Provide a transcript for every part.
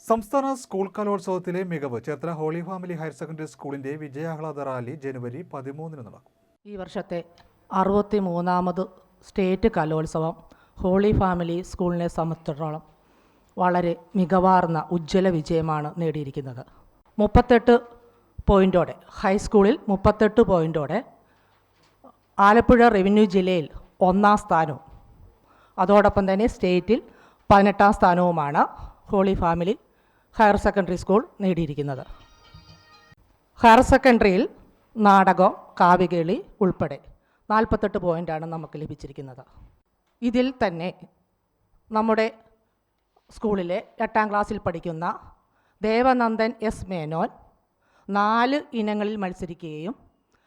സംസ്ഥാന സ്കൂൾ കലോത്സവത്തിലെ മികവ് Cherthala holy family higher secondary സ്കൂളിന്റെ വിജയാഹ്ലാദ റാലി ജനുവരി 13 നടക്കും. ഈ വർഷത്തെ 63ാമത് സ്റ്റേറ്റ് കലോത്സവം ഹോളി ഫാമിലി സ്കൂളിനെ സംബന്ധിച്ചിടത്തോളം വളരെ മികവാർന്ന ഉജ്ജ്വല വിജയമാണ് നേടിയിരിക്കുന്നത്. 38 പോയിൻറ്റോടെ ഹൈസ്കൂളിൽ 38 പോയിൻറ്റോടെ ആലപ്പുഴ റവന്യൂ ജില്ലയിൽ 1ാം സ്ഥാനവും അതോടൊപ്പം തന്നെ സ്റ്റേറ്റിൽ 18ാം സ്ഥാനവുമാണ് Holy family higher secondary school നേടിയിരിക്കുന്നത്. ഹയർ സെക്കൻഡറിയിൽ നാടകം, കാവ്യകേളി ഉൾപ്പെടെ 48 പോയിൻ്റാണ് നമുക്ക് ലഭിച്ചിരിക്കുന്നത്. ഇതിൽ തന്നെ നമ്മുടെ സ്കൂളിലെ 8ാം ക്ലാസ്സിൽ പഠിക്കുന്ന ദേവനന്ദൻ എസ് മേനോൻ 4 ഇനങ്ങളിൽ മത്സരിക്കുകയും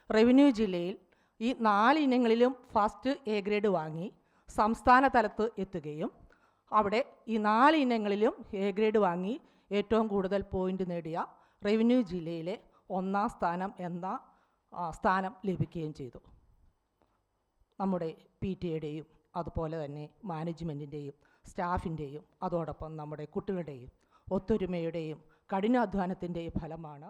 റവന്യൂ ജില്ലയിൽ ഈ 4 ഇനങ്ങളിലും ഫസ്റ്റ് എ ഗ്രേഡ് വാങ്ങി സംസ്ഥാന തലത്ത് എത്തുകയും അവിടെ ഈ 4 ഇനങ്ങളിലും എ ഗ്രേഡ് വാങ്ങി ഏറ്റവും കൂടുതൽ പോയിൻ്റ് നേടിയ റവന്യൂ ജില്ലയിലെ 1ാം സ്ഥാനം എന്ന സ്ഥാനം ലഭിക്കുകയും ചെയ്തു. നമ്മുടെ PTA-യുടെയും അതുപോലെ തന്നെ മാനേജ്മെൻറ്റിൻ്റെയും സ്റ്റാഫിൻ്റെയും അതോടൊപ്പം നമ്മുടെ കുട്ടികളുടെയും ഒത്തൊരുമയുടെയും കഠിനാധ്വാനത്തിൻ്റെയും ഫലമാണ്.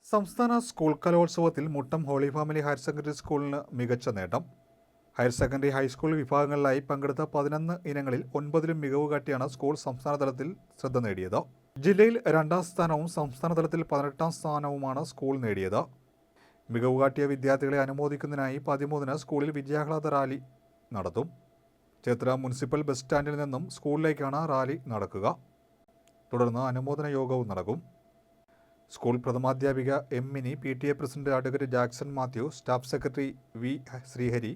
സംസ്ഥാന സ്കൂൾ കലോത്സവത്തിൽ Muttam holy family higher secondary സ്കൂളിന് മികച്ച നേട്ടം. ഹയർ സെക്കൻഡറി ഹൈസ്കൂൾ വിഭാഗങ്ങളിലായി പങ്കെടുത്ത 11 ഇനങ്ങളിൽ 9ലും മികവ് കാട്ടിയാണ് സ്കൂൾ സംസ്ഥാന തലത്തിൽ ശ്രദ്ധ നേടിയത്. ജില്ലയിൽ 2ാം സ്ഥാനവും സംസ്ഥാന തലത്തിൽ 18ാം സ്ഥാനവുമാണ് സ്കൂൾ നേടിയത്. മികവ് കാട്ടിയ വിദ്യാർത്ഥികളെ അനുമോദിക്കുന്നതിനായി 13-ന് സ്കൂളിൽ വിജയാഹ്ലാദ റാലി നടത്തും. ചേർത്തല മുനിസിപ്പൽ ബസ് സ്റ്റാൻഡിൽ നിന്നും സ്കൂളിലേക്കാണ് റാലി നടക്കുക. തുടർന്ന് അനുമോദന യോഗവും നടക്കും. സ്കൂൾ പ്രഥമാധ്യാപിക M Mini, PTA president advocate Jackson Mathew, staff secretary V Sreehari,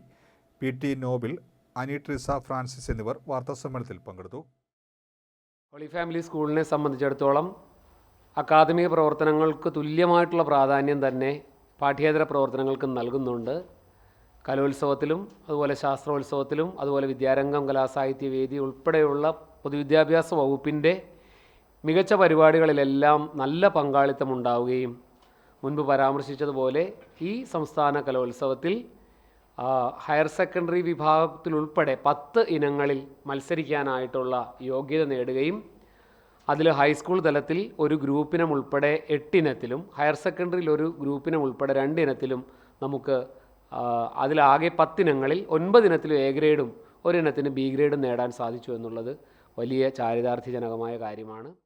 PT Nobil, Ani Trisa Francis എന്നിവർ വാർത്താസമ്മേളനത്തിൽ പങ്കെടുത്തു. ഹോളി ഫാമിലി സ്കൂളിനെ സംബന്ധിച്ചിടത്തോളം അക്കാദമിക പ്രവർത്തനങ്ങൾക്ക് തുല്യമായിട്ടുള്ള പ്രാധാന്യം തന്നെ പാഠ്യേതര പ്രവർത്തനങ്ങൾക്ക് നൽകുന്നുണ്ട്. കലോത്സവത്തിലും അതുപോലെ ശാസ്ത്രോത്സവത്തിലും അതുപോലെ വിദ്യാരംഗം, കലാസാഹിത്യ വേദി ഉൾപ്പെടെയുള്ള പൊതുവിദ്യാഭ്യാസ വകുപ്പിൻ്റെ മികച്ച പരിപാടികളിലെല്ലാം നല്ല പങ്കാളിത്തം ഉണ്ടാവുകയും മുൻപ് പരാമർശിച്ചതുപോലെ ഈ സംസ്ഥാന കലോത്സവത്തിൽ ഹയർ സെക്കൻഡറി വിഭാഗത്തിലുൾപ്പെടെ 10 ഇനങ്ങളിൽ മത്സരിക്കാനായിട്ടുള്ള യോഗ്യത നേടുകയും അതിൽ ഹൈസ്കൂൾ തലത്തിൽ ഒരു ഗ്രൂപ്പിനം ഉൾപ്പെടെ 8 ഇനത്തിലും ഹയർ സെക്കൻഡറിയിൽ ഒരു ഗ്രൂപ്പിനം ഉൾപ്പെടെ 2 ഇനത്തിലും നമുക്ക് അതിലാകെ 10 ഇനങ്ങളിൽ 9 ഇനത്തിലും എ ഗ്രേഡും 1 ഇനത്തിന് ബി ഗ്രേഡും നേടാൻ സാധിച്ചു എന്നുള്ളത് വലിയ ചാരിതാർത്ഥ്യജനകമായ കാര്യമാണ്.